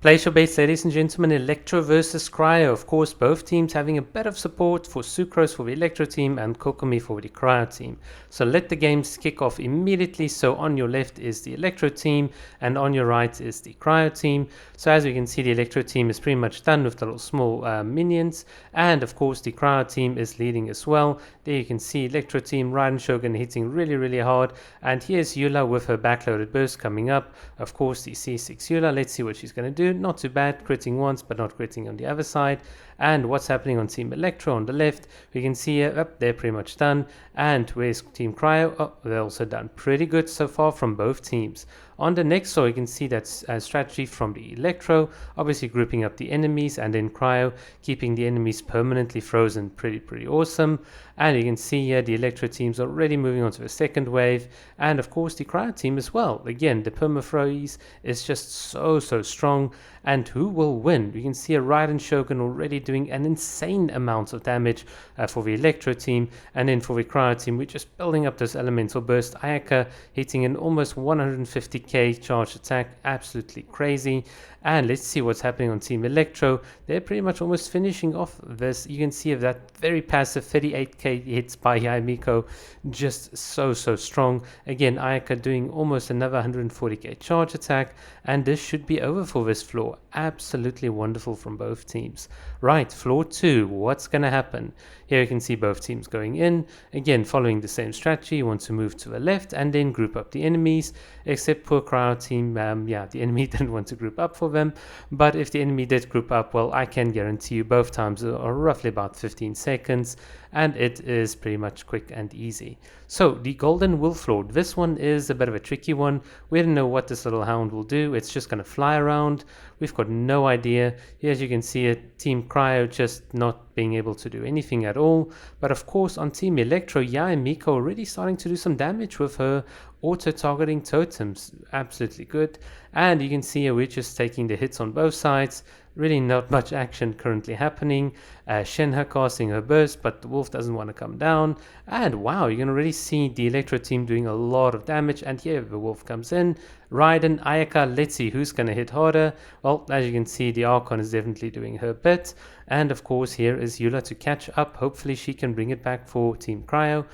Place your bets, ladies and gentlemen. Electro versus Cryo. Of course, both teams having a bit of support for Sucrose for the Electro team and Kokomi for the Cryo team. So let the games kick off immediately. So on your left is the Electro team and on your right is the Cryo team. So as you can see, the Electro team is pretty much done with the little small minions. And of course, the Cryo team is leading as well. There you can see Electro team, Raiden Shogun hitting really hard. And here's Eula with her backloaded burst coming up. Of course, the C6 Eula. Let's see what she's going to do. Not too bad, critting once but not critting on the other side. And what's happening on Team Electro on the left, we can see they're pretty much done. And where's Team Cryo? Oh, they're also done pretty good so far from both teams. On the next floor, you can see that strategy from the Electro, obviously grouping up the enemies, and then Cryo keeping the enemies permanently frozen. Pretty awesome. And you can see here the Electro team's already moving on to the second wave, and of course the Cryo team as well. Again, the permafreeze is just so strong. And who will win? We can see a Raiden Shogun already doing an insane amount of damage for the Electro team, and then for the Cryo team, we're just building up those elemental burst. Ayaka hitting an almost 150k charge attack, absolutely crazy. And let's see what's happening on Team Electro. They're pretty much almost finishing off this. You can see that very passive 38k hits by Yaimiko, just so strong. Again, Ayaka doing almost another 140k charge attack, and this should be over for this floor. Absolutely wonderful from both teams. Right, floor 2, what's going to happen? Here you can see both teams going in. Again, following the same strategy, you want to move to the left and then group up the enemies, except for Cryo team, the enemy didn't want to group up for them. But if the enemy did group up, well, I can guarantee you both times are roughly about 15 seconds, and it is pretty much quick and easy. So the Golden Wolf Lord, this one is a bit of a tricky one. We don't know what this little hound will do. It's just going to fly around. We've got no idea. Here, as you can see it, Team Cryo just not being able to do anything at all. But of course on Team Electro, Yaimiko already starting to do some damage with her auto-targeting totems. Absolutely good. And you can see here we're just taking the hits on both sides. Really not much action currently happening. Shenhe casting her burst, but the wolf doesn't want to come down. And wow, you can already see the Electro team doing a lot of damage. And here the wolf comes in. Raiden, Ayaka, let's see who's going to hit harder. Well, as you can see, the Archon is definitely doing her bit. And of course, here is Eula to catch up. Hopefully she can bring it back for Team Cryo.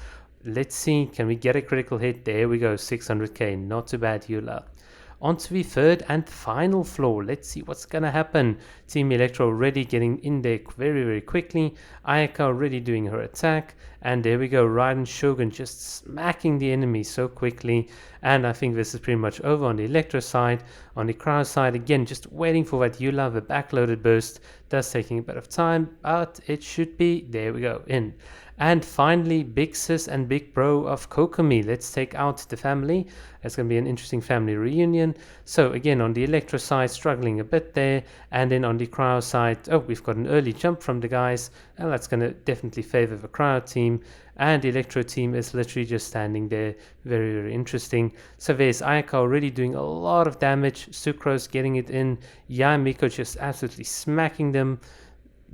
Let's see, can we get a critical hit? There we go, 600k, not too bad, Eula. On to the third and final floor. Let's see what's going to happen. Team Electro already getting in there very quickly. Ayaka already doing her attack. And there we go, Raiden Shogun just smacking the enemy so quickly. And I think this is pretty much over on the Electro side. On the Cryo side, again, just waiting for that Eula, the backloaded burst. Does taking a bit of time, but it should be, there we go, in. And finally, Big Sis and Big Bro of Kokomi. Let's take out the family. It's going to be an interesting family reunion. So again, on the Electro side, struggling a bit there. And then on the Cryo side, oh, we've got an early jump from the guys. And that's going to definitely favor the Cryo team. And the Electro team is literally just standing there. Very interesting. So there's Ayaka already doing a lot of damage. Sucrose getting it in. Yaimiko just absolutely smacking them.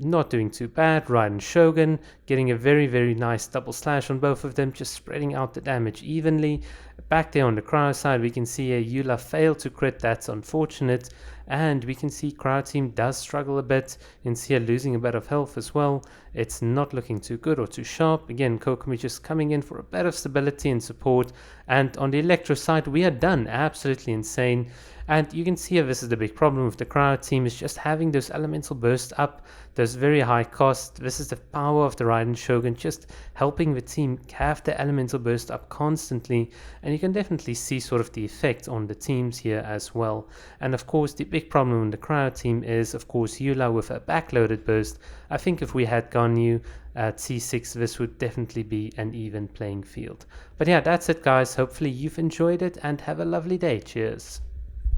Not doing too bad. Raiden Shogun getting a very nice double slash on both of them, just spreading out the damage evenly. Back there on the Cryo side, we can see a Eula failed to crit. That's unfortunate. And we can see Cryo team does struggle a bit. You can see her losing a bit of health as well. It's not looking too good or too sharp. Again, Kokomi just coming in for a bit of stability and support. And on the Electro side, we are done. Absolutely insane. And you can see here, this is the big problem with the Cryo team, is just having those elemental bursts up, those very high cost. This is the power of the Raiden Shogun, just helping the team have the elemental burst up constantly. And you can definitely see sort of the effect on the teams here as well. And of course, the big problem in the Cryo team is, of course, Eula with a backloaded burst. I think if we had Ganyu at C6, this would definitely be an even playing field. But yeah, that's it, guys. Hopefully you've enjoyed it and have a lovely day. Cheers.